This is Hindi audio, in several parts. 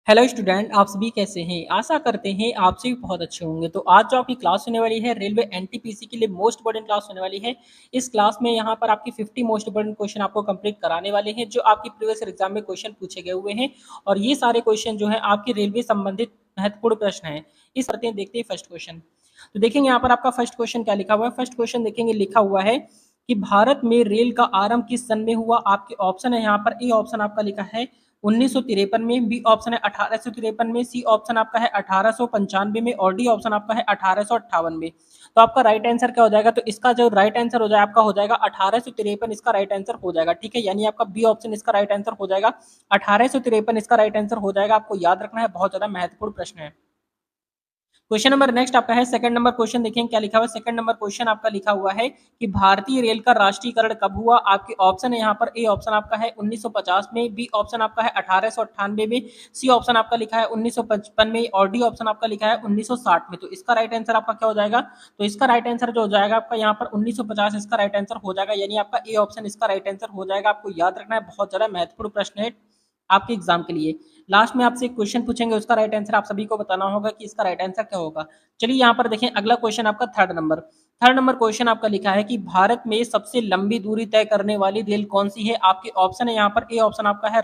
हेलो स्टूडेंट, आप सभी कैसे हैं। आशा करते हैं आप सभी बहुत अच्छे होंगे। तो आज जो आपकी क्लास होने वाली है रेलवे एनटीपीसी के लिए मोस्ट इंपॉर्टेंट क्लास होने वाली है। इस क्लास में यहाँ पर आपकी 50 मोस्ट इंपॉर्टेंट क्वेश्चन आपको कंप्लीट कराने वाले हैं जो आपकी प्रीवियस एग्जाम में क्वेश्चन पूछे गए हुए हैं। और ये सारे क्वेश्चन जो है आपके रेलवे संबंधित महत्वपूर्ण प्रश्न है। इस करते हैं, देखते हैं फर्स्ट क्वेश्चन। तो देखेंगे यहाँ पर आपका फर्स्ट क्वेश्चन क्या लिखा हुआ है। फर्स्ट क्वेश्चन देखेंगे, लिखा हुआ है कि भारत में रेल का आरंभ किस सन में हुआ। आपके ऑप्शन है यहाँ पर, ए ऑप्शन आपका लिखा है 1953 में, बी ऑप्शन है 1853 में, सी ऑप्शन आपका है 1895 में और डी ऑप्शन आपका है 1858 में। तो आपका राइट आंसर क्या हो जाएगा। तो इसका जो राइट आंसर हो जाएगा आपका हो जाएगा 1853, इसका राइट आंसर हो जाएगा। ठीक है, यानी आपका बी ऑप्शन इसका राइट आंसर हो जाएगा 1853, इसका राइट आंसर हो जाएगा। आपको याद रखना है, बहुत ज्यादा महत्वपूर्ण प्रश्न है। क्वेश्चन नंबर नेक्स्ट आपका है सेकंड नंबर क्वेश्चन। देखें क्या लिखा हुआ है। सेकंड नंबर क्वेश्चन आपका लिखा हुआ है कि भारतीय रेल का राष्ट्रीयकरण कब हुआ। आपके ऑप्शन है यहाँ पर, ए ऑप्शन आपका है 1950 में, बी ऑप्शन आपका है 1898 में, सी ऑप्शन आपका लिखा है 1955 में और डी ऑप्शन आपका लिखा है 1960 में। तो इसका राइट आंसर आपका क्या हो जाएगा। तो इसका राइट आंसर जो हो जाएगा आपका यहाँ पर 1950, इसका राइट आंसर हो जाएगा। यानी आपका ए ऑप्शन इसका राइट आंसर हो जाएगा। आपको याद रखना है, बहुत ज्यादा महत्वपूर्ण प्रश्न है आपके एग्जाम के लिए। लास्ट में आपसे एक क्वेश्चन पूछेंगे, उसका राइट आंसर आप सभी को बताना होगा कि इसका राइट आंसर क्या होगा। चलिए यहाँ पर देखें, अगला क्वेश्चन आपका third number. Third number question आपका लिखा है कि भारत में सबसे लंबी दूरी तय करने वाली रेल कौन सी है। आपके ऑप्शन है यहाँ पर, ए ऑप्शन आपका है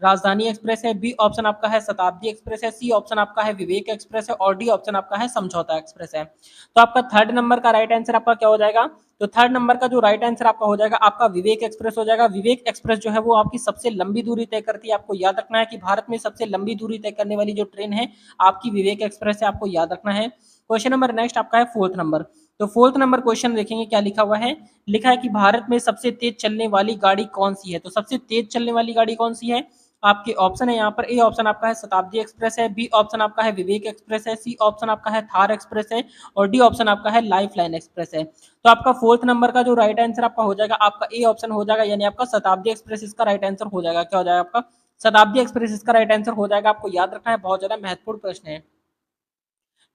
राजधानी एक्सप्रेस है, बी ऑप्शन आपका है शताब्दी एक्सप्रेस है, सी ऑप्शन आपका है विवेक एक्सप्रेस है और डी ऑप्शन आपका है समझौता एक्सप्रेस है। तो आपका थर्ड नंबर का राइट आंसर आपका क्या हो जाएगा। तो थर्ड नंबर का जो राइट आंसर आपका हो जाएगा आपका विवेक एक्सप्रेस हो जाएगा। विवेक एक्सप्रेस जो है वो आपकी सबसे लंबी दूरी तय करती है। आपको याद रखना है कि भारत में सबसे लंबी दूरी तय करने वाली जो ट्रेन है आपकी विवेक एक्सप्रेस है। आपको याद रखना है। क्वेश्चन नंबर नेक्स्ट आपका है फोर्थ नंबर। तो फोर्थ नंबर क्वेश्चन देखेंगे क्या लिखा हुआ है। लिखा है कि भारत में सबसे तेज चलने वाली गाड़ी कौन सी है। तो सबसे तेज चलने वाली गाड़ी कौन सी है। आपके ऑप्शन है यहाँ पर, ए ऑप्शन आपका है शताब्दी एक्सप्रेस है, बी ऑप्शन आपका है विवेक एक्सप्रेस है, सी ऑप्शन आपका है थार एक्सप्रेस है और डी ऑप्शन आपका है लाइफ लाइन एक्सप्रेस है। तो आपका फोर्थ नंबर का जो राइट आंसर आपका हो जाएगा आपका ए ऑप्शन हो जाएगा। यानी आपका शताब्दी एक्सप्रेस इसका राइट आंसर हो जाएगा। क्या हो जाएगा आपका, शताब्दी एक्सप्रेस इसका राइट आंसर हो जाएगा। आपको याद रखना है, बहुत ज्यादा महत्वपूर्ण प्रश्न है।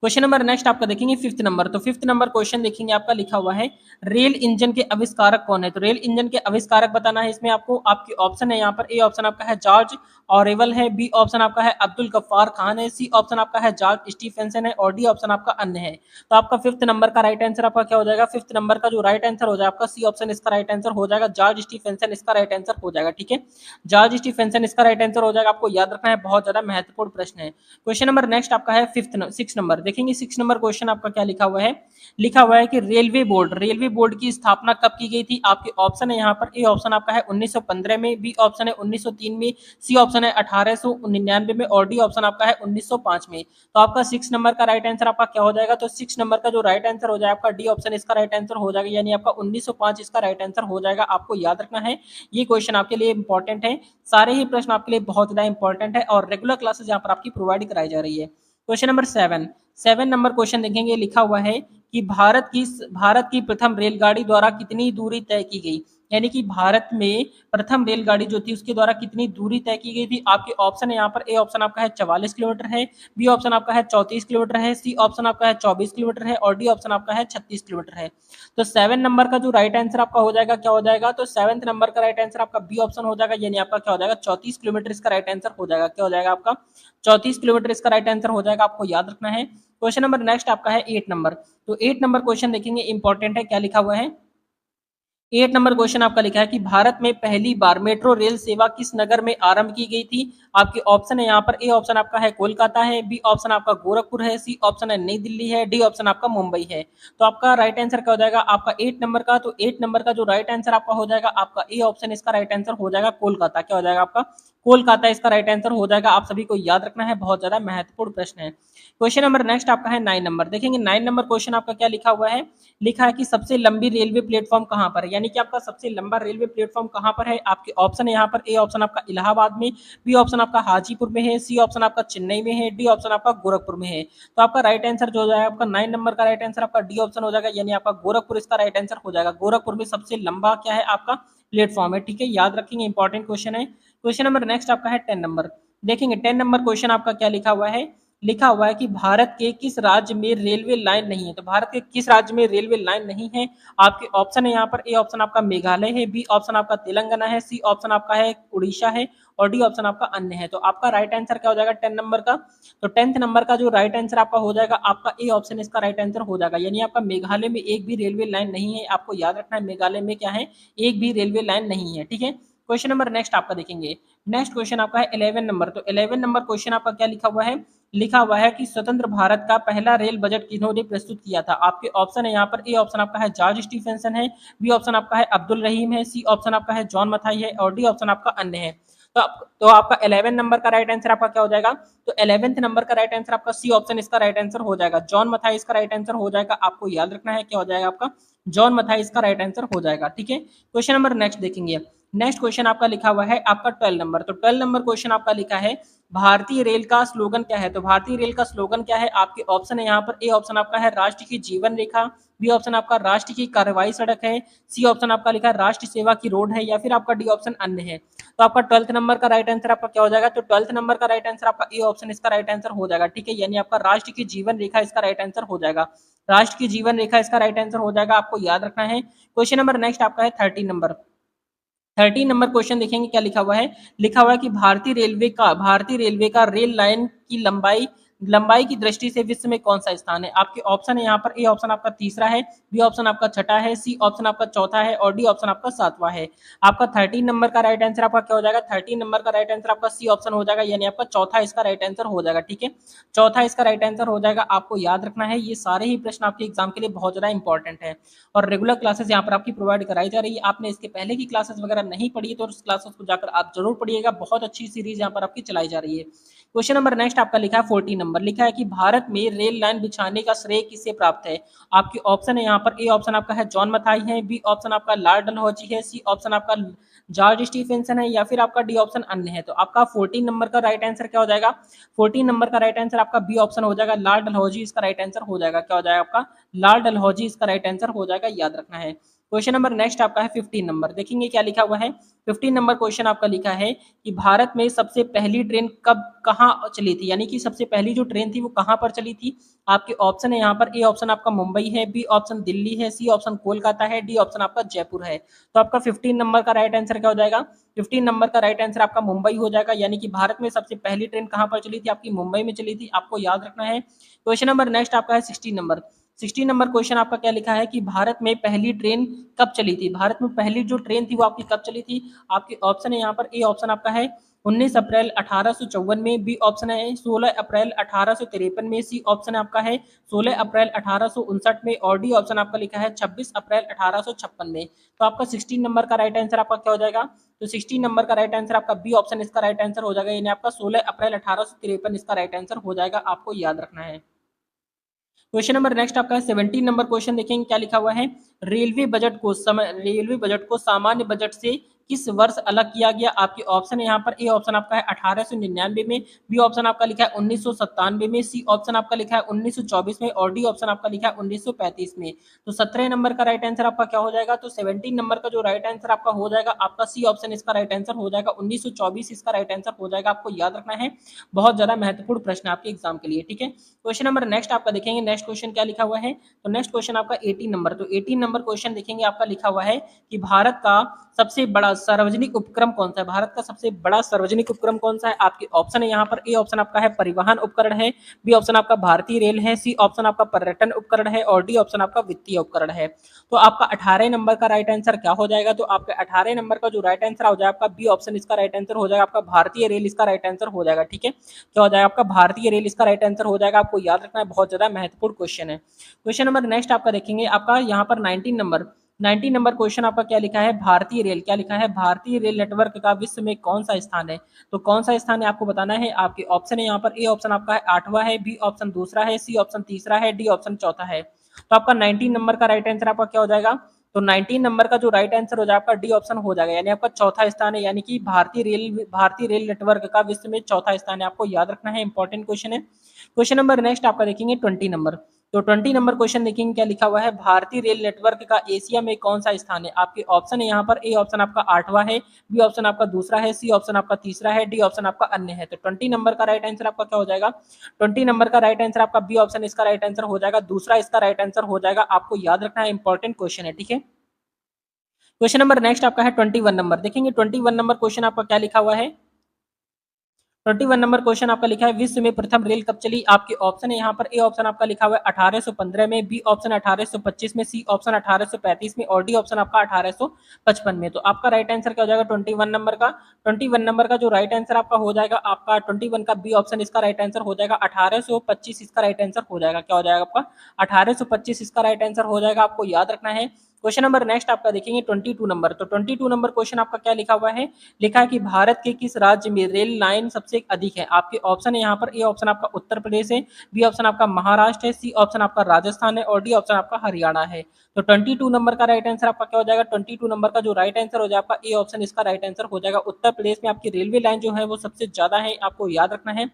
क्वेश्चन नंबर नेक्स्ट आपका देखेंगे फिफ्थ नंबर। तो फिफ्थ नंबर क्वेश्चन देखेंगे आपका लिखा हुआ है रेल इंजन के आविष्कारक कौन है। तो रेल इंजन के आविष्कारक बताना है इसमें आपको। आपके ऑप्शन है यहाँ पर, ए ऑप्शन आपका है जॉर्ज ऑरेवल है, बी ऑप्शन आपका है अब्दुल गफ्फार खान है, सी ऑप्शन आपका है जॉर्ज स्टीफेंसन है और डी ऑप्शन आपका अन्य है। तो आपका फिफ्थ नंबर का राइट आंसर आपका क्या हो जाएगा। फिफ्थ नंबर का जो राइट आंसर हो जाएगा आपका सी ऑप्शन इसका राइट आंसर हो जाएगा। जॉर्ज स्टीफेंसन इसका राइट आंसर हो जाएगा। ठीक है, जॉर्ज स्टीफेंसन इसका राइट आंसर हो जाएगा। आपको याद रखना है, बहुत ज्यादा महत्वपूर्ण प्रश्न है। क्वेश्चन नंबर नेक्स्ट आपका है फिफ्थ सिक्स नंबर। देखेंगे सिक्स नंबर क्वेश्चन आपका क्या लिखा हुआ है। लिखा हुआ है कि रेलवे बोर्ड की स्थापना कब की गई थी। आपके ऑप्शन है यहाँ पर, ए ऑप्शन आपका है 1915 में, बी ऑप्शन है 1903 में, सी ऑप्शन है 1899 में और डी ऑप्शन आपका है 1905 में। तो आपका सिक्स नंबर का राइट आंसर आपका क्या हो जाएगा। तो सिक्स नंबर का जो राइट आंसर हो जाएगा आपका डी ऑप्शन इसका राइट आंसर हो जाएगा। यानी आपका 1905 इसका राइट आंसर हो जाएगा। आपको याद रखना है, ये क्वेश्चन आपके लिए इंपॉर्टेंट है। सारे ही प्रश्न आपके लिए बहुत ज्यादा इंपॉर्टेंट है और रेगुलर क्लासेस यहाँ पर आपकी प्रोवाइड कराई जा रही है। Question number seven. Seven number question देखेंगे, लिखा हुआ है कि भारत की प्रथम रेलगाड़ी द्वारा कितनी दूरी तय की गई। यानी कि भारत में प्रथम रेलगाड़ी जो थी उसके द्वारा कितनी दूरी तय की गई थी। आपके ऑप्शन है यहाँ पर, ए ऑप्शन आपका है 44 किलोमीटर है, बी ऑप्शन आपका है 34 किलोमीटर है, सी ऑप्शन आपका है 24 किलोमीटर है और डी ऑप्शन आपका है 36 किलोमीटर है। तो सेवन नंबर का जो राइट आंसर आपका हो जाएगा क्या हो जाएगा। तो सेवंथ नंबर का राइट आंसर आपका बी ऑप्शन हो जाएगा। यानी आपका क्या हो जाएगा, 34 किलोमीटर इसका राइट आंसर हो जाएगा। क्या हो जाएगा आपका, 34 किलोमीटर इसका राइट आंसर हो जाएगा। आपको याद रखना है। क्वेश्चन नंबर नेक्स्ट आपका है एट नंबर। तो एट नंबर क्वेश्चन देखेंगे, इंपॉर्टेंट है। क्या लिखा हुआ है। एट नंबर क्वेश्चन आपका लिखा है कि भारत में पहली बार मेट्रो रेल सेवा किस नगर में आरंभ की गई थी। आपके ऑप्शन है यहाँ पर, ए ऑप्शन आपका है कोलकाता है, बी ऑप्शन आपका गोरखपुर है, सी ऑप्शन है नई दिल्ली है, डी ऑप्शन आपका मुंबई है। तो आपका राइट आंसर क्या हो जाएगा आपका एट नंबर का। तो एट नंबर का जो राइट आंसर आपका हो जाएगा आपका ए ऑप्शन इसका राइट आंसर हो जाएगा कोलकाता। क्या हो जाएगा आपका, कोलकाता इसका राइट आंसर हो जाएगा। आप सभी को याद रखना है, बहुत ज्यादा महत्वपूर्ण प्रश्न है। क्वेश्चन नंबर नेक्स्ट आपका है नाइन नंबर। देखेंगे नाइन नंबर क्वेश्चन आपका क्या लिखा हुआ है। लिखा है कि सबसे लंबी रेलवे प्लेटफॉर्म कहां पर है। यानी कि आपका सबसे लंबा रेलवे प्लेटफॉर्म कहां पर है। आपके ऑप्शन है यहाँ पर, ए ऑप्शन आपका इलाहाबाद में, बी ऑप्शन आपका हाजीपुर में है, सी ऑप्शन आपका चेन्नई में है, डी ऑप्शन आपका गोरखपुर में है। तो आपका राइट आंसर जो हो जाएगा आपका नाइन नंबर का राइट आंसर आपका डी ऑप्शन हो जाएगा। यानी आपका गोरखपुर इसका राइट आंसर हो जाएगा। गोरखपुर में सबसे लंबा क्या है आपका प्लेटफॉर्म है। ठीक है, याद रखेंगे, इंपॉर्टेंट क्वेश्चन है। क्वेश्चन नंबर नेक्स्ट आपका है टेन नंबर। देखेंगे टेन नंबर क्वेश्चन आपका क्या लिखा हुआ है। लिखा हुआ है कि भारत के किस राज्य में रेलवे लाइन नहीं है। तो भारत के किस राज्य में रेलवे लाइन नहीं है? आपके ऑप्शन है यहाँ पर, ए ऑप्शन आपका मेघालय है, बी ऑप्शन आपका तेलंगाना है, सी ऑप्शन आपका है उड़ीसा है, और डी ऑप्शन आपका अन्य है। तो आपका राइट आंसर क्या हो जाएगा 10 नंबर का? तो 10th नंबर का जो राइट आंसर आपका हो जाएगा, आपका ए ऑप्शन इसका राइट आंसर हो जाएगा। यानी आपका मेघालय में एक भी रेलवे लाइन नहीं है। आपको याद रखना है मेघालय में क्या है, एक भी रेलवे लाइन नहीं है। ठीक है, क्वेश्चन नंबर नेक्स्ट आपका देखेंगे। नेक्स्ट क्वेश्चन आपका है 11 नंबर। तो 11 नंबर क्वेश्चन आपका क्या लिखा हुआ है? लिखा हुआ है कि स्वतंत्र भारत का पहला रेल बजट किन्होंने प्रस्तुत किया था? आपके ऑप्शन है यहाँ पर, ए ऑप्शन आपका है जॉर्ज स्टीफेंसन है, बी ऑप्शन आपका है अब्दुल रहीम है, सी ऑप्शन आपका है जॉन मथाई है, और डी ऑप्शन आपका अन्य है। तो आपका 11 नंबर का राइट आंसर आपका क्या हो जाएगा? तो 11th नंबर का राइट आंसर आपका सी ऑप्शन इसका राइट आंसर हो जाएगा। जॉन मथाई इसका राइट आंसर हो जाएगा। आपको याद रखना है क्या हो जाएगा आपका, जॉन मथाई इसका राइट आंसर हो जाएगा। ठीक है, क्वेश्चन नंबर नेक्स्ट देखेंगे। नेक्स्ट क्वेश्चन आपका लिखा हुआ है आपका 12 नंबर। तो 12 नंबर क्वेश्चन आपका लिखा है भारतीय रेल का स्लोगन क्या है? तो भारतीय रेल का स्लोगन क्या है? आपके ऑप्शन है यहाँ पर, ए ऑप्शन आपका है राष्ट्र की जीवन रेखा, बी ऑप्शन आपका राष्ट्र की कार्रवाई सड़क है, सी ऑप्शन आपका लिखा है राष्ट्र सेवा की रोड है, या फिर आपका डी ऑप्शन अन्य है। तो आपका 12th नंबर का राइट आंसर आपका क्या हो जाएगा? तो 12th नंबर का राइट आंसर आपका ए ऑप्शन इसका राइट आंसर हो जाएगा। ठीक है, यानी आपका राष्ट्र की जीवन रेखा इसका राइट आंसर हो जाएगा। राष्ट्र की जीवन रेखा इसका राइट आंसर हो जाएगा। आपको याद रखना है। क्वेश्चन नंबर नेक्स्ट आपका है 13 नंबर। 13 नंबर क्वेश्चन देखेंगे क्या लिखा हुआ है। लिखा हुआ है कि भारतीय रेलवे का रेल लाइन की लंबाई की दृष्टि से विश्व में कौन सा स्थान है? आपके ऑप्शन है यहाँ पर, ए ऑप्शन आपका तीसरा है, बी ऑप्शन आपका छठा है, सी ऑप्शन आपका चौथा है, और डी ऑप्शन आपका सातवां है। आपका 13 नंबर का राइट आंसर आपका क्या हो जाएगा? 13 नंबर का राइट आंसर आपका सी ऑप्शन हो जाएगा। यानी आपका चौथा इसका राइट आंसर हो जाएगा। ठीक है, चौथा इसका राइट आंसर हो जाएगा। आपको याद रखना है ये सारे ही प्रश्न आपके एग्जाम के लिए बहुत ज्यादा इंपॉर्टेंट है, और रेगुलर क्लासेस यहाँ पर आपकी प्रोवाइड कराई जा रही है। आपने इसके पहले की क्लासेस वगैरह नहीं पढ़ी तो उस क्लासेस को जाकर आप जरूर पढ़िएगा। बहुत अच्छी सीरीज यहाँ पर आपकी चलाई जा रही है। क्वेश्चन नंबर नेक्स्ट आपका लिखा है 14 नंबर। लिखा है कि भारत में रेल लाइन बिछाने का श्रेय किसे प्राप्त है? आपके ऑप्शन है यहाँ पर, ए ऑप्शन आपका है जॉन मथाई है, बी ऑप्शन आपका लॉर्ड डलहौजी है, सी ऑप्शन आपका जॉर्ज स्टीफेंसन है, या फिर आपका डी ऑप्शन अन्य है। तो आपका 14 नंबर का राइट आंसर क्या हो जाएगा? 14 नंबर का राइट आंसर आपका बी ऑप्शन हो जाएगा, लॉर्ड डलहौजी इसका राइट आंसर हो जाएगा। क्या हो जाएगा आपका? लॉर्ड डलहौजी इसका राइट आंसर हो जाएगा। याद रखना है। क्वेश्चन नंबर नेक्स्ट आपका है 15 नंबर। देखेंगे क्या लिखा हुआ है। 15 नंबर क्वेश्चन आपका लिखा है कि भारत में सबसे पहली ट्रेन कब कहाँ चली थी? यानी कि सबसे पहली जो ट्रेन थी वो कहाँ पर चली थी? आपके ऑप्शन है यहाँ पर, ए ऑप्शन आपका मुंबई है, बी ऑप्शन दिल्ली है, सी ऑप्शन कोलकाता है, डी ऑप्शन आपका जयपुर है। तो आपका 15 नंबर का राइट आंसर क्या हो जाएगा? 15 नंबर का राइट आंसर आपका मुंबई हो जाएगा। यानी कि भारत में सबसे पहली ट्रेन कहाँ पर चली थी? आपकी मुंबई में चली थी। आपको याद रखना है। क्वेश्चन नंबर नेक्स्ट आपका है 16 नंबर। 16 नंबर क्वेश्चन आपका क्या लिखा है कि भारत में पहली ट्रेन कब चली थी? भारत में पहली जो ट्रेन थी वो आपकी कब चली थी? आपके ऑप्शन है यहाँ पर, ए ऑप्शन आपका है 19 अप्रैल 1854 में, बी ऑप्शन है 16 अप्रैल 1853 में, सी ऑप्शन आपका है 16 अप्रैल 1859 में, और डी ऑप्शन आपका लिखा है 26 अप्रैल 1856 में। तो आपका 16 नंबर का राइट आंसर आपका क्या हो जाएगा? तो 16 नंबर का राइट आंसर आपका बी ऑप्शन इसका राइट आंसर हो जाएगा। यानी आपका 16 अप्रैल 1853 इसका राइट आंसर हो जाएगा। आपको याद रखना है। क्वेश्चन नंबर नेक्स्ट आपका है 17 नंबर क्वेश्चन। देखेंगे क्या लिखा हुआ है। रेलवे बजट को सामान्य बजट से किस वर्ष अलग किया गया? आपके ऑप्शन है यहाँ पर, ए ऑप्शन आपका है 1899 में, बी ऑप्शन आपका लिखा है 1997 में, सी ऑप्शन आपका लिखा है 1924 में, और डी ऑप्शन आपका लिखा है 1935 में। तो 17 नंबर का राइट आंसर आपका क्या हो जाएगा? तो 17 नंबर का जो राइट आंसर आपका हो जाएगा, आपका सी ऑप्शन इसका राइट आंसर हो जाएगा, 1924 इसका राइट आंसर हो जाएगा। आपको याद रखना है, बहुत ज्यादा महत्वपूर्ण प्रश्न आपके एग्जाम के लिए। ठीक है, क्वेश्चन नंबर नेक्स्ट आपका देखेंगे। नेक्स्ट क्वेश्चन क्या लिखा हुआ है। तो नेक्स्ट क्वेश्चन आपका 18 नंबर। तो 18 नंबर क्वेश्चन देखेंगे आपका लिखा हुआ है कि भारत का सबसे बड़ा सार्वजनिक उपक्रम कौन सा है? भारत का सबसे बड़ा सार्वजनिक उपक्रम कौन सा है? आपके ऑप्शन है यहाँ पर, ए ऑप्शन आपका है परिवहन उपकरण है, बी ऑप्शन आपका भारतीय रेल है, सी ऑप्शन आपका पर्यटन उपकरण है, और डी ऑप्शन आपका वित्तीय उपकरण है। तो आपका 18 नंबर का राइट आंसर क्या हो जाएगा? तो आपका 18 नंबर का जो राइट आंसर हो जाएगा आपका बी ऑप्शन इसका राइट आंसर हो जाएगा। आपका भारतीय रेल इसका राइट आंसर हो जाएगा। ठीक है, क्या हो जाएगा? आपका भारतीय रेल इसका राइट आंसर हो जाएगा। आपको याद रखना है, बहुत ज्यादा महत्वपूर्ण क्वेश्चन है। क्वेश्चन नंबर नेक्स्ट आपका देखेंगे आपका यहाँ पर 19 नंबर। 19 नंबर क्वेश्चन आपका क्या लिखा है। भारतीय रेल क्या लिखा है। भारतीय रेल नेटवर्क का विश्व में कौन सा स्थान है? तो कौन सा स्थान है आपको बताना है। आपके ऑप्शन है यहाँ पर, ए ऑप्शन आपका है 8वां है, बी ऑप्शन दूसरा है, सी ऑप्शन तीसरा है, डी ऑप्शन चौथा है। तो आपका 19 नंबर का राइट आंसर आपका क्या हो जाएगा। तो 19 नंबर का जो राइट आंसर हो जाएगा आपका डी ऑप्शन हो जाएगा। यानी आपका चौथा स्थान है। यानी कि भारतीय रेल नेटवर्क का विश्व में चौथा स्थान है। आपको याद रखना है, इंपॉर्टेंट क्वेश्चन है। क्वेश्चन नंबर नेक्स्ट आपका देखेंगे 20 नंबर। तो 20 नंबर क्वेश्चन देखेंगे क्या लिखा हुआ है, भारतीय रेल नेटवर्क का एशिया में कौन सा स्थान है। आपके ऑप्शन है यहाँ पर, ए ऑप्शन आपका 8वां है, बी ऑप्शन आपका दूसरा है, सी ऑप्शन आपका तीसरा है, डी ऑप्शन आपका अन्य है। तो 20 नंबर का राइट आंसर आपका क्या हो जाएगा, 20 नंबर का राइट आंसर आपका बी ऑप्शन इसका राइट आंसर हो जाएगा, दूसरा इसका राइट आंसर हो जाएगा। आपको याद रखना है, इंपॉर्टेंट क्वेश्चन है, ठीक है। क्वेश्चन नंबर नेक्स्ट आपका है 21 नंबर, देखेंगे 21 नंबर क्वेश्चन आपका क्या लिखा हुआ है। 21 नंबर क्वेश्चन आपका लिखा है, विश्व में प्रथम रेल कब चली। आपके ऑप्शन है यहाँ पर, ए ऑप्शन आपका लिखा हुआ है 1815 में, बी ऑप्शन 1825 में, सी ऑप्शन 1835 में और डी ऑप्शन आपका 1855 में। तो आपका राइट आंसर क्या हो जाएगा 21 नंबर का। 21 नंबर का जो राइट आंसर आपका हो जाएगा, आपका 21 का बी ऑप्शन इसका राइट आंसर हो जाएगा, 1825 इसका राइट आंसर हो जाएगा। क्या हो जाएगा आपका 1825 इसका राइट आंसर हो जाएगा, आपको याद रखना है। क्वेश्चन नंबर नेक्स्ट आपका देखेंगे 22 नंबर। तो 22 नंबर क्वेश्चन आपका क्या लिखा हुआ है, लिखा है कि भारत के किस राज्य में रेल लाइन सबसे अधिक है। आपके ऑप्शन है यहाँ पर, ए ऑप्शन आपका उत्तर प्रदेश है, बी ऑप्शन आपका महाराष्ट्र है, सी ऑप्शन आपका राजस्थान है और डी ऑप्शन आपका हरियाणा है। तो 22 नंबर का राइट आंसर आपका क्या हो जाएगा, 22 नंबर का जो राइट आंसर हो जाएगा आपका, ए ऑप्शन इसका राइट आंसर हो जाएगा। उत्तर प्रदेश में आपकी रेलवे लाइन जो है वो सबसे ज्यादा है, आपको याद रखना है,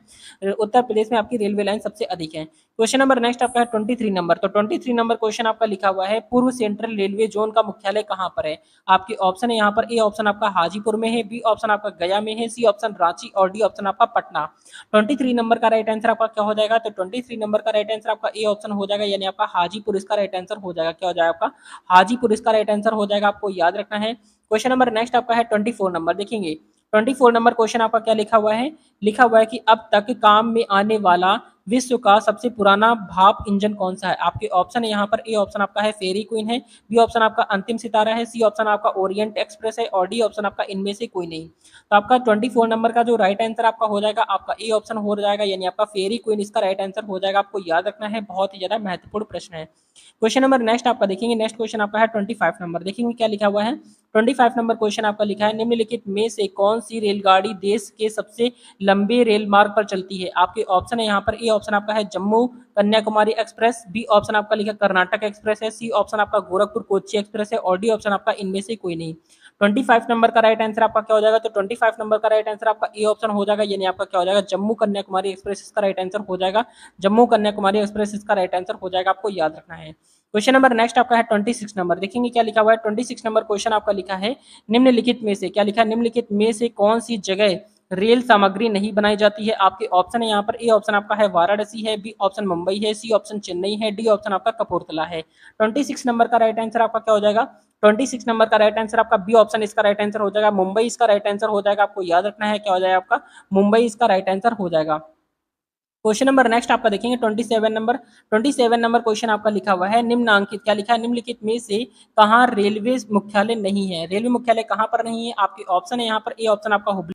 उत्तर प्रदेश में आपकी रेलवे लाइन सबसे अधिक है। क्वेश्चन नंबर नेक्स्ट आपका है 23 नंबर। तो 23 नंबर क्वेश्चन आपका लिखा हुआ है, पूर्व सेंट्रल रेलवे जोन का मुख्यालय कहाँ पर है। आपके ऑप्शन है यहाँ पर, ए ऑप्शन आपका हाजीपुर में है, बी ऑप्शन आपका गया में है, सी ऑप्शन रांची और डी ऑप्शन आपका पटना। 23 नंबर का राइट आंसर आपका क्या हो जाएगा, तो 23 नंबर का राइट आंसर आपका ए ऑप्शन हो जाएगा, यानी आपका हाजीपुर इसका राइट आंसर हो जाएगा। क्या हो जाएगा आपका हाजीपुर इसका राइट आंसर हो जाएगा, आपको याद रखना है। क्वेश्चन नंबर नेक्स्ट आपका है 24 नंबर, देखेंगे 24 नंबर क्वेश्चन आपका क्या लिखा हुआ है, लिखा हुआ है कि अब तक काम में आने वाला विश्व का सबसे पुराना भाप इंजन कौन सा है। आपके ऑप्शन है यहाँ पर, ए ऑप्शन आपका है फेरी क्वीन है, बी ऑप्शन आपका अंतिम सितारा है, सी ऑप्शन आपका ओरिएंट एक्सप्रेस है और डी ऑप्शन आपका इनमें से कोई नहीं। तो आपका 24 नंबर का जो राइट आंसर आपका हो जाएगा, आपका ए ऑप्शन हो जाएगा, यानी आपका फेरी क्वीन इसका राइट आंसर हो जाएगा। आपको याद रखना है, बहुत ही ज्यादा महत्वपूर्ण प्रश्न है। क्वेश्चन नंबर नेक्स्ट आपका देखेंगे, नेक्स्ट क्वेश्चन आपका है 25 नंबर, देखेंगे क्या लिखा हुआ है। 25 नंबर क्वेश्चन आपका लिखा है, निम्नलिखित में से कौन सी रेलगाड़ी देश के सबसे लंबे रेल मार्ग पर चलती है। आपके ऑप्शन है यहाँ पर, ए ऑप्शन आपका है Jammu Kanyakumari express, B option आपका लिखा कर्नाटक एक्सप्रेस है, सी ऑप्शन आपका गोरखपुर कोच्चि एक्सप्रेस है और डी ऑप्शन आपका इनमें से कोई नहीं। 25 नंबर का राइट आंसर आपका क्या हो जाएगा, तो 25 नंबर का राइट आंसर आपका ए ऑप्शन हो जाएगा, यानी आपका क्या हो जाएगा जम्मू कन्याकुमारी एक्सप्रेस इसका राइट आंसर हो जाएगा। जम्मू कन्याकुमारी एक्सप्रेस इसका राइट आंसर हो जाएगा, आपको याद रखना है। क्वेश्चन नंबर नेक्स्ट आपका है 26 नंबर, देखेंगे क्या लिखा हुआ है। 26 नंबर क्वेश्चन आपका लिखा है, निम्नलिखित में से क्या लिखा है, निम्नलिखित में से कौन सी जगह रेल सामग्री नहीं बनाई जाती है। आपके ऑप्शन है यहाँ पर, ए ऑप्शन आपका है वाराणसी है, बी ऑप्शन मुंबई है, सी ऑप्शन चेन्नई है, डी ऑप्शन आपका कपूरथला है। 26 नंबर का राइट आंसर आपका क्या हो जाएगा, 26 नंबर का राइट आंसर आपका बी ऑप्शन इसका राइट आंसर हो जाएगा, मुंबई इसका राइट आंसर हो जाएगा। आपको याद रखना है, क्या हो जाएगा आपका मुंबई इसका राइट आंसर हो जाएगा। क्वेश्चन नंबर नेक्स्ट आपका देखेंगे 27 नंबर। 27 नंबर क्वेश्चन आपका लिखा हुआ है, निम्नांकित क्या लिखा है, निम्नलिखित में से कहाँ रेलवे मुख्यालय नहीं है। रेलवे मुख्यालय कहाँ पर नहीं है। आपके ऑप्शन है यहाँ पर, ए ऑप्शन आपका हुबली